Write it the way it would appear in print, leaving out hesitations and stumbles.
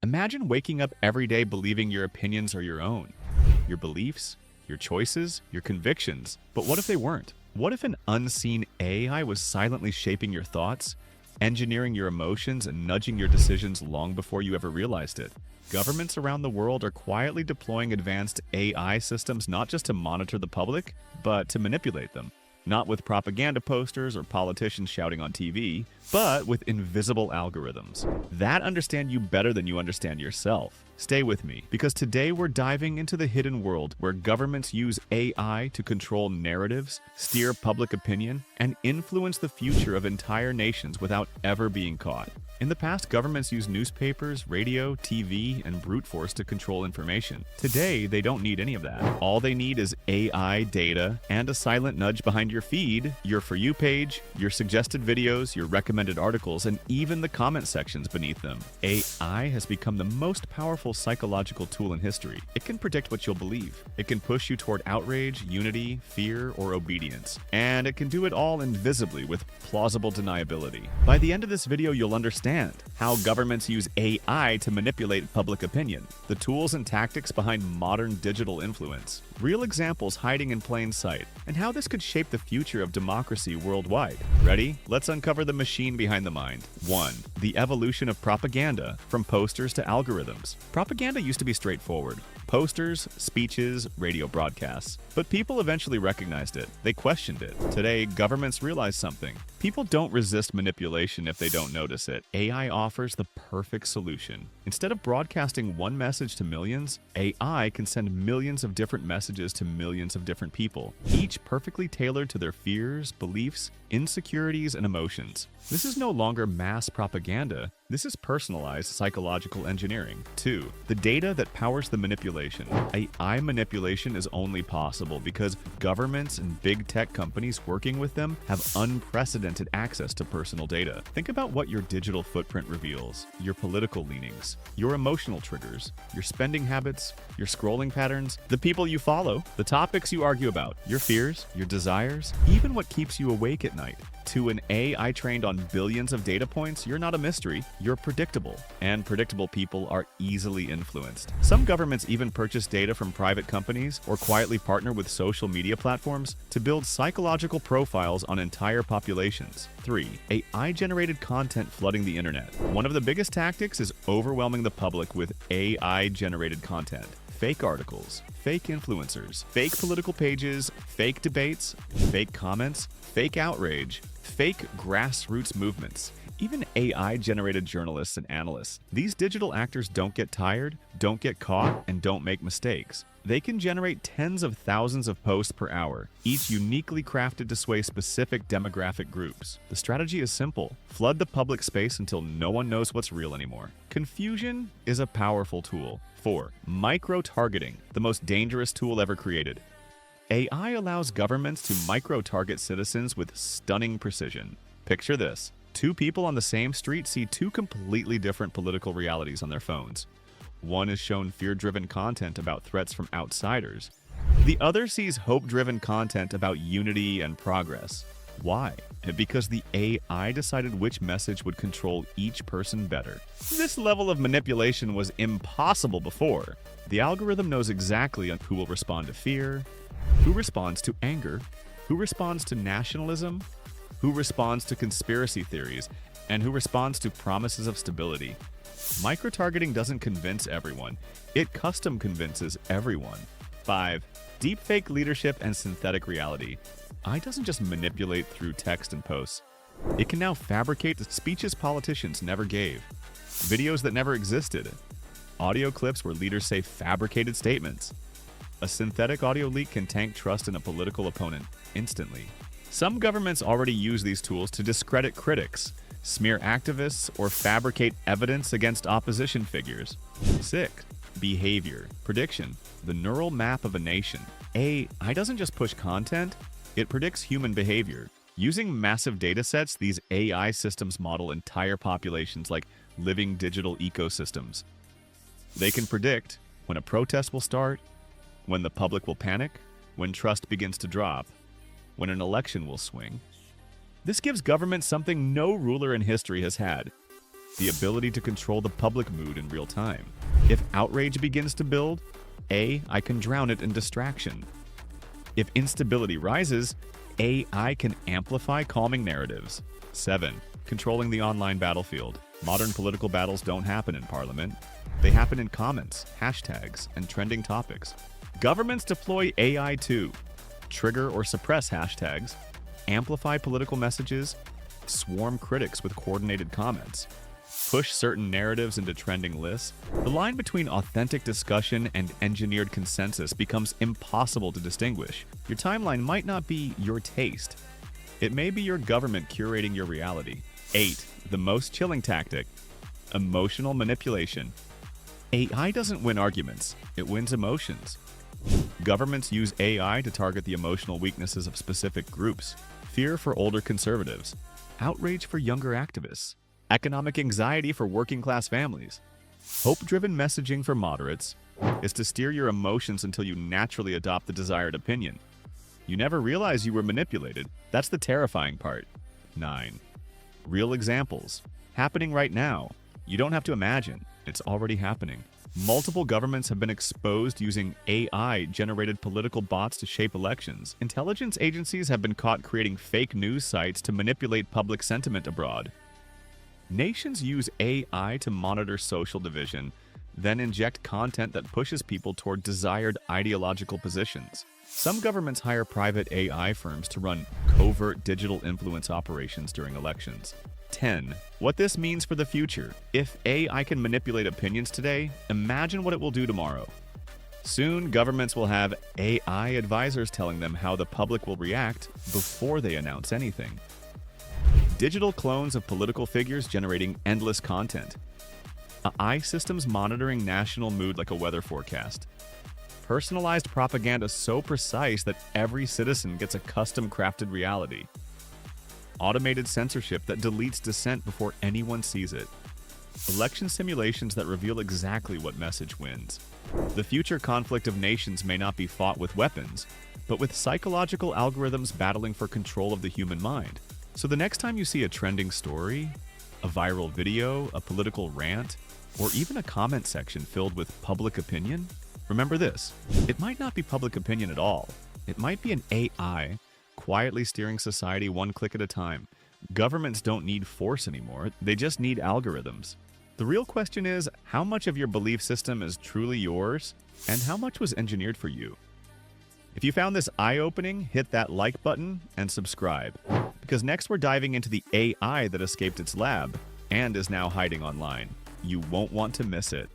Imagine waking up every day believing your opinions are your own, your beliefs, your choices, your convictions. But what if they weren't? What if an unseen AI was silently shaping your thoughts, engineering your emotions, and nudging your decisions long before you ever realized it? Governments around the world are quietly deploying advanced AI systems not just to monitor the public, but to manipulate them. Not with propaganda posters or politicians shouting on TV, but with invisible algorithms that understand you better than you understand yourself. Stay with me, because today we're diving into the hidden world where governments use AI to control narratives, steer public opinion, and influence the future of entire nations without ever being caught. In the past, governments used newspapers, radio, TV, and brute force to control information. Today, they don't need any of that. All they need is AI data and a silent nudge behind your feed, your For You page, your suggested videos, your recommended articles, and even the comment sections beneath them. AI has become the most powerful psychological tool in history. It can predict what you'll believe. It can push you toward outrage, unity, fear, or obedience. And it can do it all invisibly with plausible deniability. By the end of this video, you'll understand how governments use AI to manipulate public opinion, the tools and tactics behind modern digital influence, real examples hiding in plain sight, and how this could shape the future of democracy worldwide. Ready? Let's uncover the machine behind the mind. 1. The evolution of propaganda, from posters to algorithms. Propaganda used to be straightforward. Posters, speeches, radio broadcasts. But people eventually recognized it. They questioned it. Today, governments realize something. People don't resist manipulation if they don't notice it. AI offers the perfect solution. Instead of broadcasting one message to millions, AI can send millions of different messages to millions of different people, each perfectly tailored to their fears, beliefs, insecurities, and emotions. This is no longer mass propaganda. This is personalized psychological engineering. 2. The data that powers the manipulation. AI manipulation is only possible because governments and big tech companies working with them have unprecedented access to personal data. Think about what your digital footprint reveals: your political leanings, your emotional triggers, your spending habits, your scrolling patterns, the people you follow, the topics you argue about, your fears, your desires, even what keeps you awake at night. To an AI trained on billions of data points, you're not a mystery, you're predictable. And predictable people are easily influenced. Some governments even purchase data from private companies or quietly partner with social media platforms to build psychological profiles on entire populations. 3. AI-generated content flooding the internet. One of the biggest tactics is overwhelming the public with AI-generated content. Fake articles, fake influencers, fake political pages, fake debates, fake comments, fake outrage, fake grassroots movements, even AI-generated journalists and analysts. These digital actors don't get tired, don't get caught, and don't make mistakes. They can generate tens of thousands of posts per hour, each uniquely crafted to sway specific demographic groups. The strategy is simple: flood the public space until no one knows what's real anymore. Confusion is a powerful tool. 4. Micro-targeting, the most dangerous tool ever created. AI allows governments to micro-target citizens with stunning precision. Picture this: 2 people on the same street see 2 completely different political realities on their phones. One is shown fear-driven content about threats from outsiders. The other sees hope-driven content about unity and progress. Why? Because the AI decided which message would control each person better. This level of manipulation was impossible before. The algorithm knows exactly who will respond to fear, who responds to anger, who responds to nationalism, who responds to conspiracy theories, and who responds to promises of stability. Micro-targeting doesn't convince everyone. It custom convinces everyone. 5. Deepfake leadership and synthetic reality. AI doesn't just manipulate through text and posts. It can now fabricate speeches politicians never gave, videos that never existed, audio clips where leaders say fabricated statements. A synthetic audio leak can tank trust in a political opponent instantly. Some governments already use these tools to discredit critics, smear activists, or fabricate evidence against opposition figures. 6. Behavior. Prediction. The neural map of a nation. AI doesn't just push content, it predicts human behavior. Using massive datasets, these AI systems model entire populations like living digital ecosystems. They can predict when a protest will start, when the public will panic, when trust begins to drop, when an election will swing. This gives government something no ruler in history has had: the ability to control the public mood in real time. If outrage begins to build, AI can drown it in distraction. If instability rises, AI can amplify calming narratives. 7. Controlling the online battlefield. Modern political battles don't happen in parliament. They happen in comments, hashtags, and trending topics. Governments deploy AI to trigger or suppress hashtags, amplify political messages, swarm critics with coordinated comments, push certain narratives into trending lists. The line between authentic discussion and engineered consensus becomes impossible to distinguish. Your timeline might not be your taste. It may be your government curating your reality. 8. The most chilling tactic: emotional manipulation. AI doesn't win arguments, it wins emotions. Governments use AI to target the emotional weaknesses of specific groups: fear for older conservatives, outrage for younger activists, economic anxiety for working-class families. Hope-driven messaging for moderates is to steer your emotions until you naturally adopt the desired opinion. You never realize you were manipulated. That's the terrifying part. 9. Real examples. Happening right now. You don't have to imagine. It's already happening. Multiple governments have been exposed using AI-generated political bots to shape elections. Intelligence agencies have been caught creating fake news sites to manipulate public sentiment abroad. Nations use AI to monitor social division, then inject content that pushes people toward desired ideological positions. Some governments hire private AI firms to run covert digital influence operations during elections. 10. What this means for the future. If AI can manipulate opinions today, imagine what it will do tomorrow. Soon, governments will have AI advisors telling them how the public will react before they announce anything. Digital clones of political figures generating endless content. AI systems monitoring national mood like a weather forecast. Personalized propaganda so precise that every citizen gets a custom-crafted reality. Automated censorship that deletes dissent before anyone sees it. Election simulations that reveal exactly what message wins. The future conflict of nations may not be fought with weapons, but with psychological algorithms battling for control of the human mind. So the next time you see a trending story, a viral video, a political rant, or even a comment section filled with public opinion, remember this: it might not be public opinion at all. It might be an AI quietly steering society one click at a time. Governments don't need force anymore, they just need algorithms. The real question is, how much of your belief system is truly yours, and how much was engineered for you? If you found this eye-opening, hit that like button and subscribe, because next we're diving into the AI that escaped its lab and is now hiding online. You won't want to miss it.